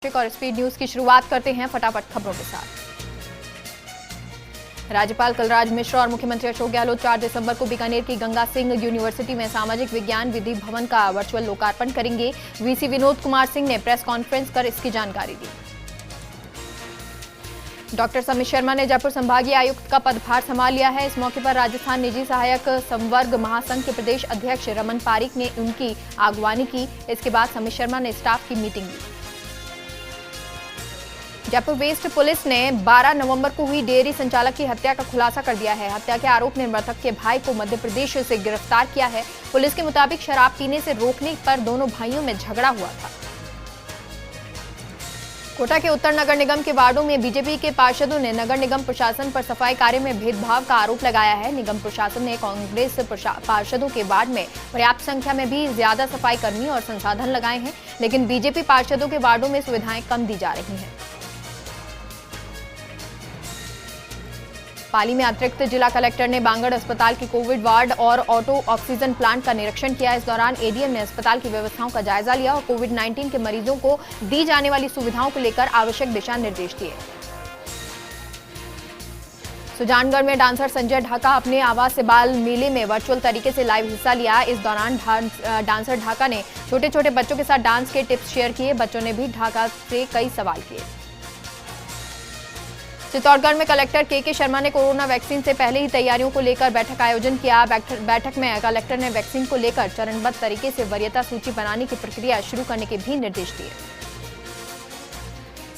और speed news की शुरुआत करते हैं फटाफट खबरों के साथ। राज्यपाल कलराज मिश्र और मुख्यमंत्री अशोक गहलोत 4 दिसंबर को बीकानेर की गंगा सिंह यूनिवर्सिटी में सामाजिक विज्ञान विधि भवन का वर्चुअल लोकार्पण करेंगे। वीसी विनोद कुमार सिंह ने प्रेस कॉन्फ्रेंस कर इसकी जानकारी दी। डॉक्टर समित शर्मा ने जयपुर संभागीय आयुक्त का पदभार संभाल लिया है। इस मौके पर राजस्थान निजी सहायक संवर्ग महासंघ के प्रदेश अध्यक्ष रमन पारिक ने उनकी अगवानी की। इसके बाद समित शर्मा ने स्टाफ की मीटिंग ली। जयपुर वेस्ट पुलिस ने 12 नवंबर को हुई डेयरी संचालक की हत्या का खुलासा कर दिया है। हत्या के आरोप में मृतक के भाई को मध्य प्रदेश से गिरफ्तार किया है। पुलिस के मुताबिक शराब पीने से रोकने पर दोनों भाइयों में झगड़ा हुआ था। कोटा के उत्तर नगर निगम के वार्डों में बीजेपी के पार्षदों ने नगर निगम प्रशासन पर सफाई कार्य में भेदभाव का आरोप लगाया है। निगम प्रशासन ने कांग्रेस पार्षदों के वार्ड में पर्याप्त संख्या में भी ज्यादा सफाई कर्मी और संसाधन लगाए हैं, लेकिन बीजेपी पार्षदों के वार्डों में सुविधाएं कम दी जा रही हैं। पाली में अतिरिक्त जिला कलेक्टर ने बांगड़ अस्पताल के कोविड वार्ड और ऑटो ऑक्सीजन प्लांट का निरीक्षण किया। इस दौरान एडीएम ने अस्पताल की व्यवस्थाओं का जायजा लिया और कोविड-19 के मरीजों को दी जाने वाली सुविधाओं को लेकर आवश्यक दिशा निर्देश दिए। सुजानगढ़ में डांसर संजय ढाका अपने आवास से बाल मेले में वर्चुअल तरीके से लाइव हिस्सा लिया। इस दौरान डांसर ढाका ने छोटे छोटे बच्चों के साथ डांस के टिप्स शेयर किए। बच्चों ने भी ढाका से कई सवाल किए। चित्तौड़गढ़ में कलेक्टर के शर्मा ने कोरोना वैक्सीन से पहले ही तैयारियों को लेकर बैठक आयोजन किया। बैठक में कलेक्टर ने वैक्सीन को लेकर चरणबद्ध तरीके से वरीयता सूची बनाने की प्रक्रिया शुरू करने के भी निर्देश दिए।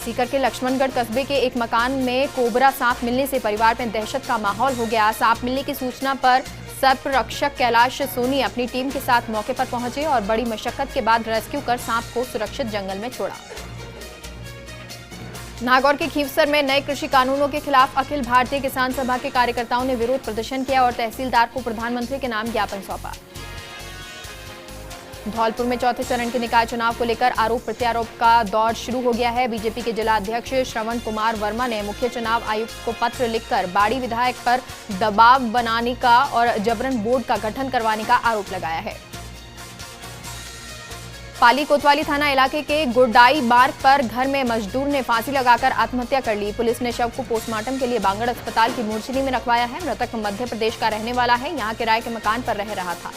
सीकर के लक्ष्मणगढ़ कस्बे के एक मकान में कोबरा सांप मिलने से परिवार में दहशत का माहौल हो गया। सांप मिलने की सूचना पर सर्प रक्षक कैलाश सोनी अपनी टीम के साथ मौके पर पहुंचे और बड़ी मशक्कत के बाद रेस्क्यू कर सांप को सुरक्षित जंगल में छोड़ा। नागौर के खीवसर में नए कृषि कानूनों के खिलाफ अखिल भारतीय किसान सभा के कार्यकर्ताओं ने विरोध प्रदर्शन किया और तहसीलदार को प्रधानमंत्री के नाम ज्ञापन सौंपा। धौलपुर में चौथे चरण के निकाय चुनाव को लेकर आरोप प्रत्यारोप का दौर शुरू हो गया है। बीजेपी के जिला अध्यक्ष श्रवण कुमार वर्मा ने मुख्य चुनाव आयुक्त को पत्र लिखकर बाड़ी विधायक पर दबाव बनाने का और जबरन बोर्ड का गठन करवाने का आरोप लगाया है। पाली कोतवाली थाना इलाके के गुरडाई मार्ग पर घर में मजदूर ने फांसी लगाकर आत्महत्या कर ली। पुलिस ने शव को पोस्टमार्टम के लिए बांगड़ अस्पताल की मोर्चरी में रखवाया है। मृतक मध्य प्रदेश का रहने वाला है, यहां किराए के मकान पर रह रहा था।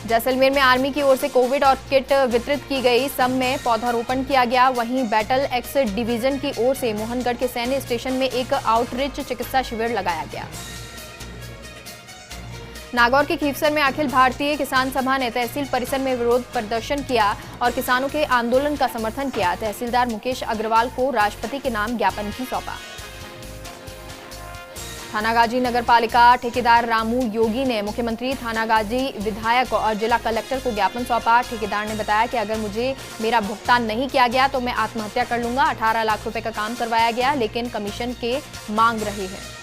जैसलमेर में आर्मी की ओर से कोविड और किट वितरित की गई। सब में पौधारोपण किया गया। वहीं बैटल एक्स डिवीजन की ओर से मोहनगढ़ के सैन्य स्टेशन में एक आउटरीच चिकित्सा शिविर लगाया गया। नागौर के खीवसर में अखिल भारतीय किसान सभा ने तहसील परिसर में विरोध प्रदर्शन किया और किसानों के आंदोलन का समर्थन किया। तहसीलदार मुकेश अग्रवाल को राष्ट्रपति के नाम ज्ञापन भी सौंपा। थानागाजी नगर पालिका ठेकेदार रामू योगी ने मुख्यमंत्री, थानागाजी विधायक और जिला कलेक्टर को ज्ञापन सौंपा। ठेकेदार ने बताया कि अगर मुझे मेरा भुगतान नहीं किया गया तो मैं आत्महत्या कर लूंगा। 18 लाख रुपए का काम करवाया गया, लेकिन कमीशन के मांग रहे हैं।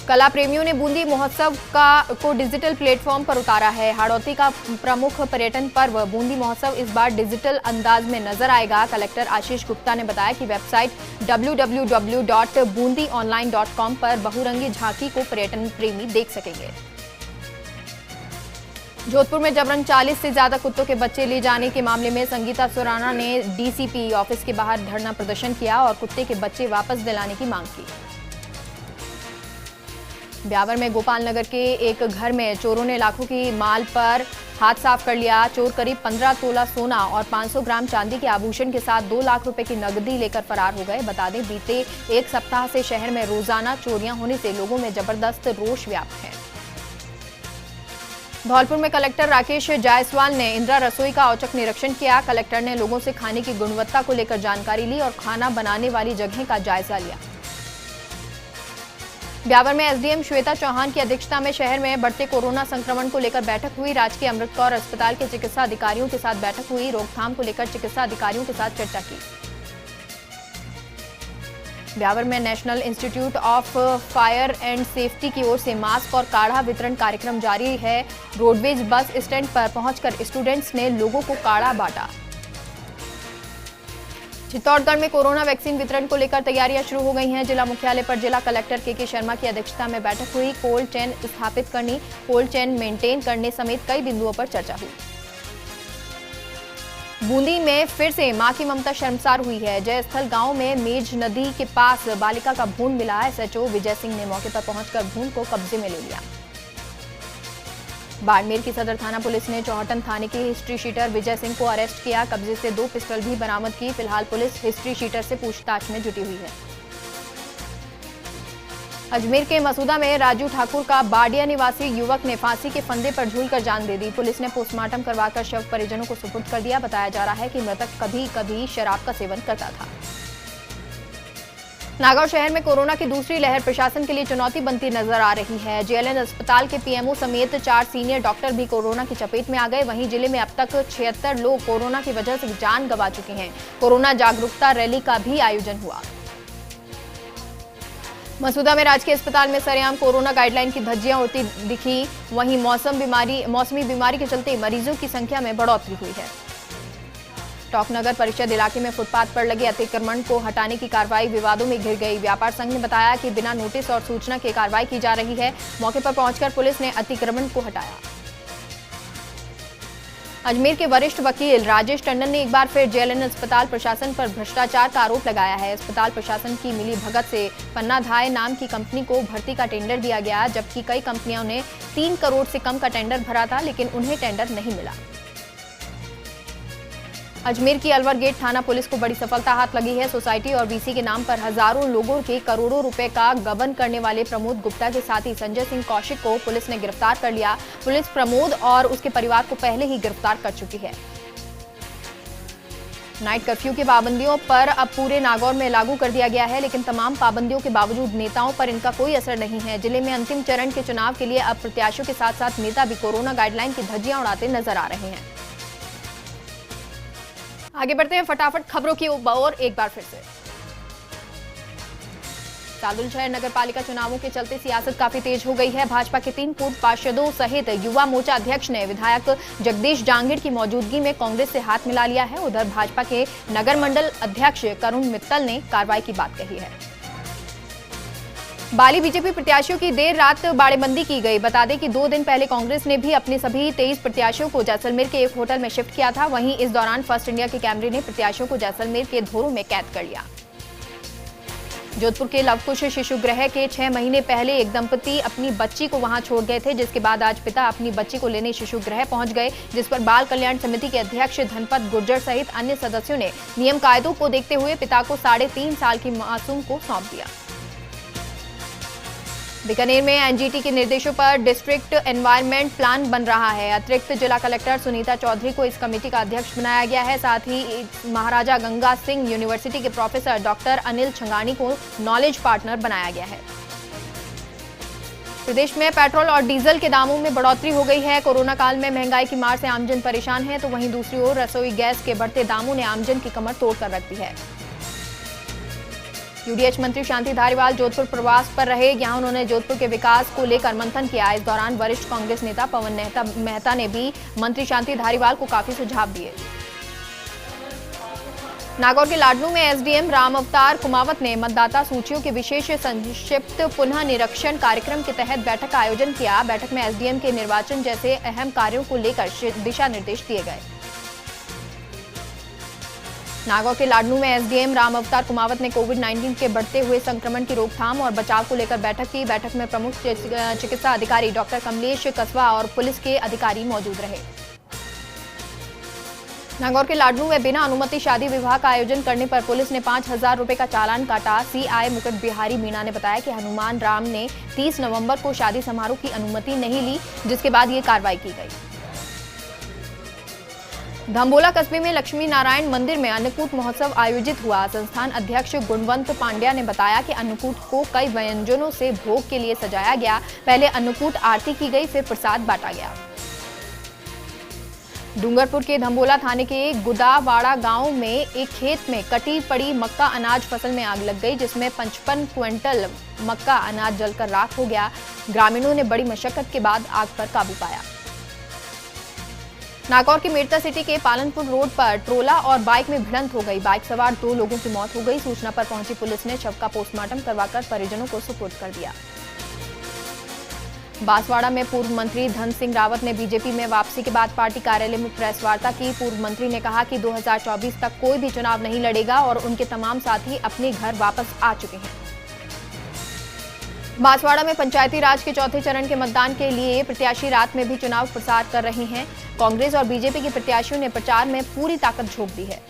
कला प्रेमियों ने बूंदी महोत्सव को डिजिटल प्लेटफॉर्म पर उतारा है। हाड़ौती का प्रमुख पर्यटन पर्व बूंदी महोत्सव इस बार डिजिटल अंदाज में नजर आएगा। कलेक्टर आशीष गुप्ता ने बताया कि वेबसाइट www.bundionline.com पर बहुरंगी झांकी को पर्यटन प्रेमी देख सकेंगे। जोधपुर में जबरन 40 से ज्यादा कुत्तों के बच्चे ले जाने के मामले में संगीता सुराना ने डीसीपी ऑफिस के बाहर धरना प्रदर्शन किया और कुत्ते के बच्चे वापस दिलाने की मांग की। ब्यावर में गोपाल नगर के एक घर में चोरों ने लाखों की माल पर हाथ साफ कर लिया। चोर करीब 15 तोला सोना और 500 ग्राम चांदी के आभूषण के साथ 2 लाख रुपए की नकदी लेकर फरार हो गए। बता दें, बीते एक सप्ताह से शहर में रोजाना चोरियां होने से लोगों में जबरदस्त रोष व्याप्त है। धौलपुर में कलेक्टर राकेश जायसवाल ने इंदिरा रसोई का औचक निरीक्षण किया। कलेक्टर ने लोगों से खाने की गुणवत्ता को लेकर जानकारी ली और खाना बनाने वाली जगह का जायजा लिया। ब्यावर में एसडीएम श्वेता चौहान की अध्यक्षता में शहर में बढ़ते कोरोना संक्रमण को लेकर बैठक हुई। राजकीय अमृत कौर अस्पताल के चिकित्सा अधिकारियों के साथ बैठक हुई। रोकथाम को लेकर चिकित्सा अधिकारियों के साथ चर्चा की। ब्यावर में national institute of fire and safety की ओर से मास्क और काढ़ा वितरण कार्यक्रम जारी है। रोडवेज बस स्टैंड पर पहुंचकर स्टूडेंट्स ने लोगों को काढ़ा बांटा। चित्तौड़गढ़ में कोरोना वैक्सीन वितरण को लेकर तैयारियां शुरू हो गई हैं। जिला मुख्यालय पर जिला कलेक्टर के शर्मा की अध्यक्षता में बैठक हुई। कोल्ड चेन स्थापित करने, कोल्ड चेन मेंटेन करने समेत कई बिंदुओं पर चर्चा हुई। बूंदी में फिर से मां की ममता शर्मसार हुई है। जयस्थल गांव में मेज नदी के पास बालिका का भ्रूण मिला। एसएचओ विजय सिंह ने मौके पर पहुंचकर भ्रूण को कब्जे में ले लिया। बाड़मेर की सदर थाना पुलिस ने चौहटन थाने के हिस्ट्री शीटर विजय सिंह को अरेस्ट किया। कब्जे से 2 पिस्टल भी बरामद की। फिलहाल पुलिस हिस्ट्री शीटर से पूछताछ में जुटी हुई है। अजमेर के मसूदा में राजू ठाकुर का बाडिया निवासी युवक ने फांसी के फंदे पर झूलकर जान दे दी। पुलिस ने पोस्टमार्टम करवाकर शव परिजनों को सुपुर्द कर दिया। बताया जा रहा है कि मृतक कभी कभी शराब का सेवन करता था। नागौर शहर में कोरोना की दूसरी लहर प्रशासन के लिए चुनौती बनती नजर आ रही है। जेएलएन अस्पताल के पीएमओ समेत 4 सीनियर डॉक्टर भी कोरोना की चपेट में आ गए। वहीं जिले में अब तक 76 लोग कोरोना की वजह से जान गंवा चुके हैं। कोरोना जागरूकता रैली का भी आयोजन हुआ। मसूदा में राजकीय अस्पताल में सरेआम कोरोना गाइडलाइन की धज्जियां उड़ती दिखी। वहीं मौसमी बीमारी के चलते मरीजों की संख्या में बढ़ोतरी हुई है। टॉप नगर परिषद इलाके में फुटपाथ पर लगे अतिक्रमण को हटाने की कार्रवाई विवादों में घिर गई। व्यापार संघ ने बताया कि बिना नोटिस और सूचना के कार्रवाई की जा रही है। मौके पर पहुंचकर पुलिस ने अतिक्रमण को हटाया। अजमेर के वरिष्ठ वकील राजेश टंडन ने एक बार फिर जेएलएन अस्पताल प्रशासन पर भ्रष्टाचार का आरोप लगाया है। अस्पताल प्रशासन की मिली भगत से पन्ना धाय नाम की कंपनी को भर्ती का टेंडर दिया गया, जबकि कई कंपनियों ने 3 करोड़ से कम का टेंडर भरा था, लेकिन उन्हें टेंडर नहीं मिला। अजमेर की अलवर गेट थाना पुलिस को बड़ी सफलता हाथ लगी है। सोसाइटी और वीसी के नाम पर हजारों लोगों के करोड़ों रुपए का गबन करने वाले प्रमोद गुप्ता के साथी संजय सिंह कौशिक को पुलिस ने गिरफ्तार कर लिया। पुलिस प्रमोद और उसके परिवार को पहले ही गिरफ्तार कर चुकी है। नाइट कर्फ्यू की पाबंदियों पर अब पूरे नागौर में लागू कर दिया गया है, लेकिन तमाम पाबंदियों के बावजूद नेताओं पर इनका कोई असर नहीं है। जिले में अंतिम चरण के चुनाव के लिए अब प्रत्याशियों के साथ साथ नेता भी कोरोना गाइडलाइन की धज्जियां उड़ाते नजर आ रहे हैं। आगे बढ़ते हैं फटाफट खबरों की ओर एक बार फिर से। सादुल शहर नगर पालिका चुनावों के चलते सियासत काफी तेज हो गई है। भाजपा के 3 पूर्व पार्षदों सहित युवा मोर्चा अध्यक्ष ने विधायक जगदीश जांगिड़ की मौजूदगी में कांग्रेस से हाथ मिला लिया है। उधर भाजपा के नगर मंडल अध्यक्ष करुण मित्तल ने कार्रवाई की बात कही है। बाली बीजेपी प्रत्याशियों की देर रात बाड़ेबंदी की गई। बता दें कि 2 दिन पहले कांग्रेस ने भी अपने सभी 23 प्रत्याशियों को जैसलमेर के एक होटल में शिफ्ट किया था। वहीं इस दौरान फर्स्ट इंडिया के कैमरे ने प्रत्याशियों को जैसलमेर के धोरों में कैद कर लिया। जोधपुर के लवकुश शिशु गृह के 6 महीने पहले एक दंपति अपनी बच्ची को वहां छोड़ गए थे, जिसके बाद आज पिता अपनी बच्ची को लेने शिशु गृह पहुंच गए, जिस पर बाल कल्याण समिति के अध्यक्ष धनपत गुर्जर सहित अन्य सदस्यों ने नियम कायदों को देखते हुए पिता को 3.5 साल की मासूम को सौंप दिया। बीकानेर में एनजीटी के निर्देशों पर डिस्ट्रिक्ट एनवायरनमेंट प्लान बन रहा है। अतिरिक्त जिला कलेक्टर सुनीता चौधरी को इस कमेटी का अध्यक्ष बनाया गया है। साथ ही महाराजा गंगा सिंह यूनिवर्सिटी के प्रोफेसर डॉक्टर अनिल छंगानी को नॉलेज पार्टनर बनाया गया है। प्रदेश में पेट्रोल और डीजल के दामों में बढ़ोतरी हो गई है। कोरोना काल में महंगाई की मार से आमजन परेशान है, तो वहीं दूसरी ओर रसोई गैस के बढ़ते दामों ने आमजन की कमर तोड़कर रख दी है। यूडीएच मंत्री शांति धारीवाल जोधपुर प्रवास पर रहे। यहां उन्होंने जोधपुर के विकास को लेकर मंथन किया। इस दौरान वरिष्ठ कांग्रेस नेता पवन मेहता ने भी मंत्री शांति धारीवाल को काफी सुझाव दिए। नागौर के लाडनू में एसडीएम राम अवतार कुमावत ने मतदाता सूचियों के विशेष संक्षिप्त पुनः निरीक्षण कार्यक्रम के तहत बैठक का आयोजन किया। बैठक में एसडीएम के निर्वाचन जैसे अहम कार्यों को लेकर दिशा निर्देश दिए गए। नागौर के लाडनू में एसडीएम राम अवतार कुमावत ने कोविड-19 के बढ़ते हुए संक्रमण की रोकथाम और बचाव को लेकर बैठक की। बैठक में प्रमुख चिकित्सा अधिकारी डॉक्टर कमलेश कसवा और पुलिस के अधिकारी मौजूद रहे। नागौर के लाडनू में बिना अनुमति शादी विवाह का आयोजन करने पर पुलिस ने 5,000 रुपए का चालान काटा। सीआई मुकुट बिहारी मीणा ने बताया कि हनुमान राम ने 30 नवंबर को शादी समारोह की अनुमति नहीं ली, जिसके बाद ये कार्रवाई की गई। धम्बोला कस्बे में लक्ष्मी नारायण मंदिर में अन्नकूट महोत्सव आयोजित हुआ। संस्थान अध्यक्ष गुणवंत पांड्या ने बताया कि अन्नकूट को कई व्यंजनों से भोग के लिए सजाया गया। पहले अन्नकूट आरती की गई, फिर प्रसाद बांटा गया। डूंगरपुर के धम्बोला थाने के गुदावाड़ा गांव में एक खेत में कटी पड़ी मक्का अनाज फसल में आग लग गई, जिसमें 55 क्विंटल मक्का अनाज जलकर राख हो गया। ग्रामीणों ने बड़ी मशक्कत के बाद आग पर काबू पाया। नागौर के मेरता सिटी के पालनपुर रोड पर ट्रोला और बाइक में भिड़ंत हो गई। बाइक सवार 2 लोगों की मौत हो गई। सूचना पर पहुंची पुलिस ने शव का पोस्टमार्टम करवाकर परिजनों को सुपुर्द कर दिया। बांसवाड़ा में पूर्व मंत्री धन सिंह रावत ने बीजेपी में वापसी के बाद पार्टी कार्यालय में प्रेस वार्ता की। पूर्व मंत्री ने कहा कि 2024 तक कोई भी चुनाव नहीं लड़ेगा और उनके तमाम साथी अपने घर वापस आ चुके हैं। बांसवाड़ा में पंचायती राज के चौथे चरण के मतदान के लिए प्रत्याशी रात में भी चुनाव प्रचार कर रहे हैं। कांग्रेस और बीजेपी के प्रत्याशियों ने प्रचार में पूरी ताकत झोंक दी है।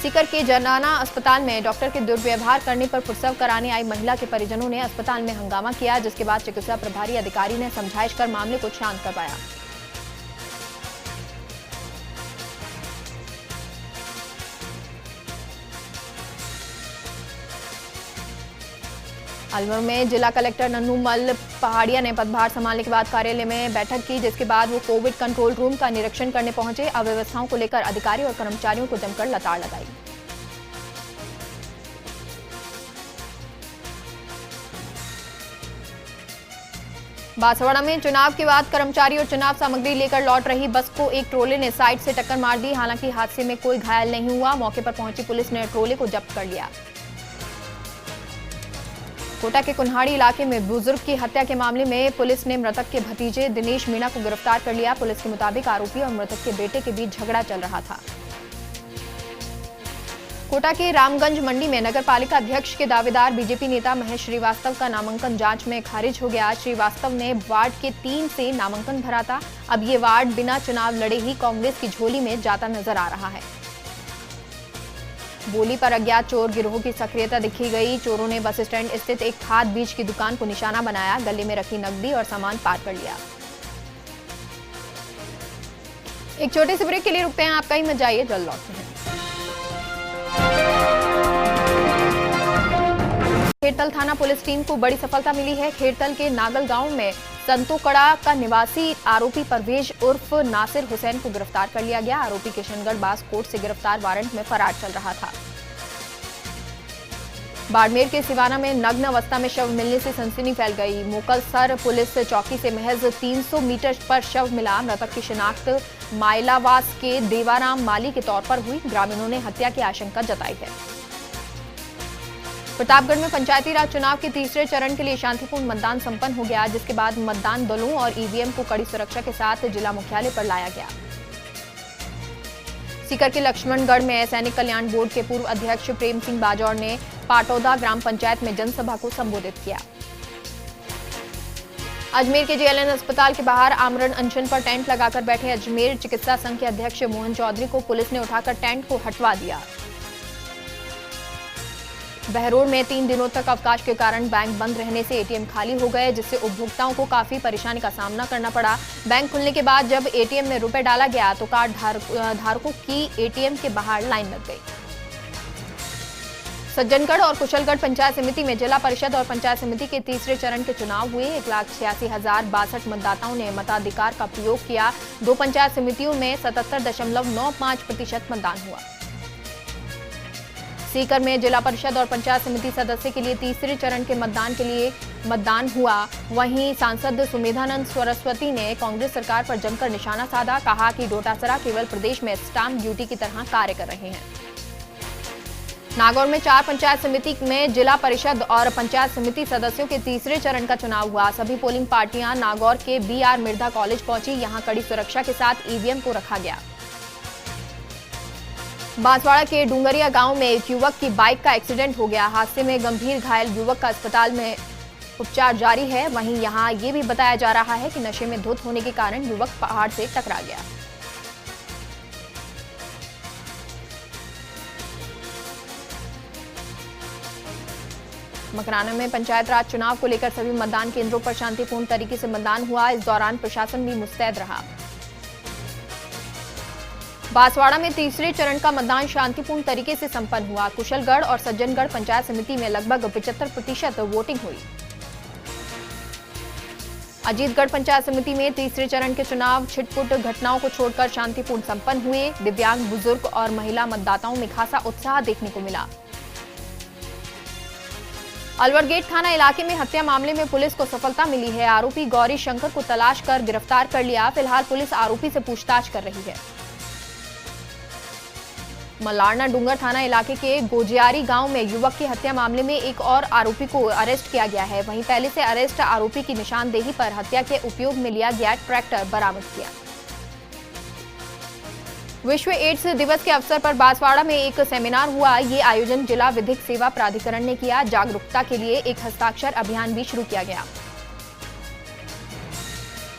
सीकर के जनाना अस्पताल में डॉक्टर के दुर्व्यवहार करने पर प्रसव कराने आई महिला के परिजनों ने अस्पताल में हंगामा किया, जिसके बाद चिकित्सा प्रभारी अधिकारी ने समझाइश कर मामले को शांत करवाया। अलवर में जिला कलेक्टर नन्नूमल पहाड़िया ने पदभार संभालने के बाद कार्यालय में बैठक की, जिसके बाद वो कोविड कंट्रोल रूम का निरीक्षण करने पहुंचे। अव्यवस्थाओं को लेकर अधिकारी और कर्मचारियों को जमकर लताड़ लगाई। बांसवाड़ा में चुनाव के बाद कर्मचारी और चुनाव सामग्री लेकर लौट रही बस को एक ट्रोले ने साइड से टक्कर मार दी। हालांकि हादसे में कोई घायल नहीं हुआ। मौके पर पहुंची पुलिस ने ट्रोले को जब्त कर लिया। कोटा के कुन्हाड़ी इलाके में बुजुर्ग की हत्या के मामले में पुलिस ने मृतक के भतीजे दिनेश मीणा को गिरफ्तार कर लिया। पुलिस के मुताबिक आरोपी और मृतक के बेटे के बीच झगड़ा चल रहा था। कोटा के रामगंज मंडी में नगर पालिका अध्यक्ष के दावेदार बीजेपी नेता महेश श्रीवास्तव का नामांकन जांच में खारिज हो गया। श्रीवास्तव ने वार्ड के 3 से नामांकन भरा था। अब ये वार्ड बिना चुनाव लड़े ही कांग्रेस की झोली में जाता नजर आ रहा है। बोली पर अज्ञात चोर गिरोह की सक्रियता दिखी गई। चोरों ने बस स्टैंड स्थित एक खाद बीज की दुकान को निशाना बनाया, गले में रखी नकदी और सामान पार कर लिया। एक छोटे से ब्रेक के लिए रुकते हैं, आप कहीं मत जाइए, जल्द लौटते हैं। खेड़तल थाना पुलिस टीम को बड़ी सफलता मिली है। खेड़तल के नागल गांव में संतोकड़ा का निवासी आरोपी परवेज उर्फ नासिर हुसैन को गिरफ्तार कर लिया गया। आरोपी किशनगढ़ बास कोर्ट से गिरफ्तार वारंट में फरार चल रहा था। बाड़मेर के सिवाना में नग्न अवस्था में शव मिलने से सनसनी फैल गई। मोकलसर पुलिस चौकी से महज 300 मीटर पर शव मिला। मृतक की शिनाख्त माइलावास के देवाराम माली के तौर पर हुई। ग्रामीणों ने हत्या की आशंका जताई है। प्रतापगढ़ में पंचायती राज चुनाव के तीसरे चरण के लिए शांतिपूर्ण मतदान संपन्न हो गया, जिसके बाद मतदान दलों और ईवीएम को कड़ी सुरक्षा के साथ जिला मुख्यालय पर लाया गया। सीकर के लक्ष्मणगढ़ में सैनिक कल्याण बोर्ड के पूर्व अध्यक्ष प्रेम सिंह बाजौर ने पाटौदा ग्राम पंचायत में जनसभा को संबोधित किया। अजमेर के जेएलएन अस्पताल के बाहर आमरण अनशन पर टेंट लगाकर बैठे अजमेर चिकित्सा संघ के अध्यक्ष मोहन चौधरी को पुलिस ने उठाकर टेंट को हटवा दिया। बहरोड में 3 दिनों तक अवकाश के कारण बैंक बंद रहने से एटीएम खाली हो गए, जिससे उपभोक्ताओं को काफी परेशानी का सामना करना पड़ा। बैंक खुलने के बाद जब एटीएम में रुपए डाला गया तो कार्ड धारकों की एटीएम के बाहर लाइन लग गई। सज्जनगढ़ और कुशलगढ़ पंचायत समिति में जिला परिषद और पंचायत समिति के तीसरे चरण के चुनाव हुए। 1,86,062 मतदाताओं ने मताधिकार का प्रयोग किया। 2 पंचायत समितियों में 77.95% मतदान हुआ। सीकर में जिला परिषद और पंचायत समिति सदस्य के लिए तीसरे चरण के मतदान हुआ। वहीं सांसद सुमेधानंद सरस्वती ने कांग्रेस सरकार पर जमकर निशाना साधा। कहा कि डोटासरा केवल प्रदेश में स्टाम्प ड्यूटी की तरह कार्य कर रहे हैं। नागौर में 4 पंचायत समिति में जिला परिषद और पंचायत समिति सदस्यों के तीसरे चरण का चुनाव हुआ। सभी पोलिंग पार्टियां नागौर के BR मिर्धा कॉलेज पहुंची। यहां कड़ी सुरक्षा के साथ ईवीएम को रखा गया। बांसवाड़ा के डूंगरिया गांव में एक युवक की बाइक का एक्सीडेंट हो गया। हादसे में गंभीर घायल युवक का अस्पताल में उपचार जारी है। वहीं यहां ये भी बताया जा रहा है कि नशे में धुत होने के कारण युवक पहाड़ से टकरा गया। मकराना में पंचायत राज चुनाव को लेकर सभी मतदान केंद्रों पर शांतिपूर्ण तरीके से मतदान हुआ। इस दौरान प्रशासन भी मुस्तैद रहा। बांसवाड़ा में तीसरे चरण का मतदान शांतिपूर्ण तरीके से संपन्न हुआ। कुशलगढ़ और सज्जनगढ़ पंचायत समिति में लगभग 75% वोटिंग हुई। अजीतगढ़ पंचायत समिति में तीसरे चरण के चुनाव छिटपुट घटनाओं को छोड़कर शांतिपूर्ण संपन्न हुए। दिव्यांग, बुजुर्ग और महिला मतदाताओं में खासा उत्साह देखने को मिला। अलवर गेट थाना इलाके में हत्या मामले में पुलिस को सफलता मिली है। आरोपी गौरी शंकर को तलाश कर गिरफ्तार कर लिया। फिलहाल पुलिस आरोपी से पूछताछ कर रही है। मलारना डूंगर थाना इलाके के गोजियारी गांव में युवक की हत्या मामले में एक और आरोपी को अरेस्ट किया गया है। वहीं पहले से अरेस्ट आरोपी की निशानदेही पर हत्या के उपयोग में लिया गया ट्रैक्टर बरामद किया। विश्व एड्स दिवस के अवसर पर बांसवाड़ा में एक सेमिनार हुआ। ये आयोजन जिला विधिक सेवा प्राधिकरण ने किया। जागरूकता के लिए एक हस्ताक्षर अभियान भी शुरू किया गया।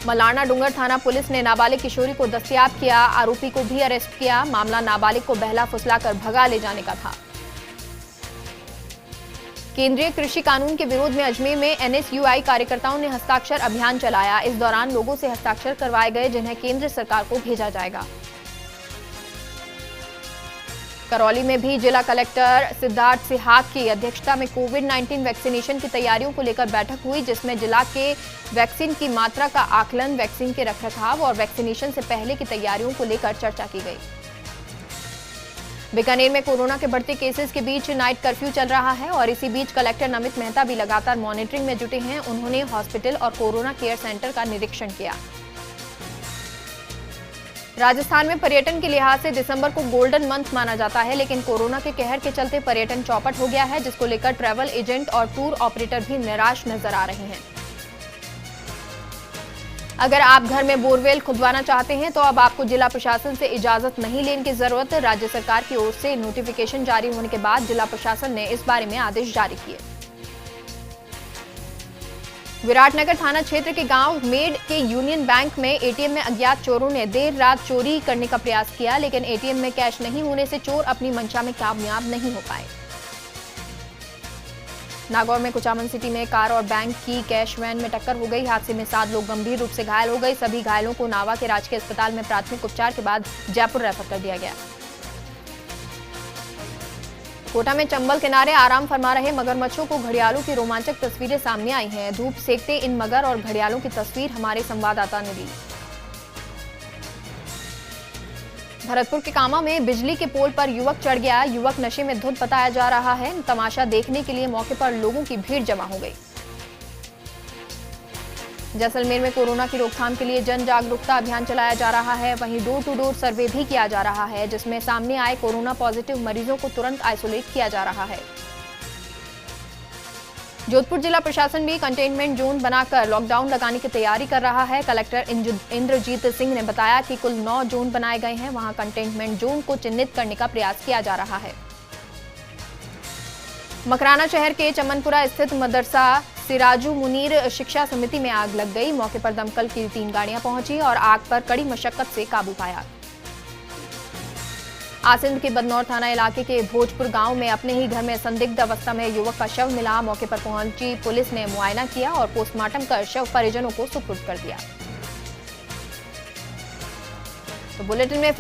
मलारना डूंगर थाना पुलिस ने नाबालिग किशोरी को दस्तयाब किया। आरोपी को भी अरेस्ट किया। मामला नाबालिग को बहला फुसलाकर भगा ले जाने का था। केंद्रीय कृषि कानून के विरोध में अजमेर में NSUI कार्यकर्ताओं ने हस्ताक्षर अभियान चलाया। इस दौरान लोगों से हस्ताक्षर करवाए गए, जिन्हें केंद्र सरकार को भेजा जाएगा। करौली में भी जिला कलेक्टर सिद्धार्थ सिहाग की अध्यक्षता में कोविड-19 वैक्सीनेशन की तैयारियों को लेकर बैठक हुई, जिसमें जिला के वैक्सीन की मात्रा का आकलन, वैक्सीन के रखरखाव और वैक्सीनेशन से पहले की तैयारियों को लेकर चर्चा की गई। बीकानेर में कोरोना के बढ़ते केसेस के बीच नाइट कर्फ्यू चल रहा है और इसी बीच कलेक्टर नमित मेहता भी लगातार मॉनिटरिंग में जुटे हैं। उन्होंने हॉस्पिटल और कोरोना केयर सेंटर का निरीक्षण किया। राजस्थान में पर्यटन के लिहाज से दिसंबर को गोल्डन मंथ माना जाता है, लेकिन कोरोना के कहर के चलते पर्यटन चौपट हो गया है, जिसको लेकर ट्रैवल एजेंट और टूर ऑपरेटर भी निराश नजर आ रहे हैं। अगर आप घर में बोरवेल खुदवाना चाहते हैं तो अब आपको जिला प्रशासन से इजाजत नहीं लेने की जरूरत। राज्य सरकार की ओर से नोटिफिकेशन जारी होने के बाद जिला प्रशासन ने इस बारे में आदेश जारी किए। विराटनगर थाना क्षेत्र के गांव मेड के यूनियन बैंक में एटीएम में अज्ञात चोरों ने देर रात चोरी करने का प्रयास किया, लेकिन एटीएम में कैश नहीं होने से चोर अपनी मंशा में कामयाब नहीं हो पाए। नागौर में कुचामन सिटी में कार और बैंक की कैश वैन में टक्कर हो गई। हादसे में 7 लोग गंभीर रूप से घायल हो गए। सभी घायलों को नावा के राजकीय अस्पताल में प्राथमिक उपचार के बाद जयपुर रेफर कर दिया गया। कोटा में चंबल किनारे आराम फरमा रहे मगरमच्छों को घड़ियालों की रोमांचक तस्वीरें सामने आई हैं। धूप सेकते इन मगर और घड़ियालों की तस्वीर हमारे संवाददाता ने दी। भरतपुर के कामा में बिजली के पोल पर युवक चढ़ गया। युवक नशे में धुत बताया जा रहा है। तमाशा देखने के लिए मौके पर लोगों की भीड़ जमा हो गई। जैसलमेर में कोरोना की रोकथाम के लिए जन जागरूकता अभियान चलाया जा रहा है। वहीं डोर टू डोर सर्वे भी किया जा रहा है, जिसमें सामने आए कोरोना पॉजिटिव मरीजों को तुरंत आइसोलेट किया जा रहा है। जोधपुर जिला प्रशासन भी कंटेनमेंट जोन बनाकर लॉकडाउन लगाने की तैयारी कर रहा है। कलेक्टर इंद्रजीत सिंह ने बताया कि कुल 9 जोन बनाए गए हैं। वहां कंटेनमेंट जोन को चिन्हित करने का प्रयास किया जा रहा है। मकराना शहर के चमनपुरा स्थित मदरसा सिराजू मुनीर शिक्षा समिति में आग लग गई। मौके पर दमकल की 3 गाड़ियां पहुंची और आग पर कड़ी मशक्कत से काबू पाया। आसिंद के बदनौर थाना इलाके के भोजपुर गांव में अपने ही घर में संदिग्ध अवस्था में युवक का शव मिला। मौके पर पहुंची पुलिस ने मुआयना किया और पोस्टमार्टम कर शव परिजनों को सुपुर्द कर दिया। तो बुलेटिन में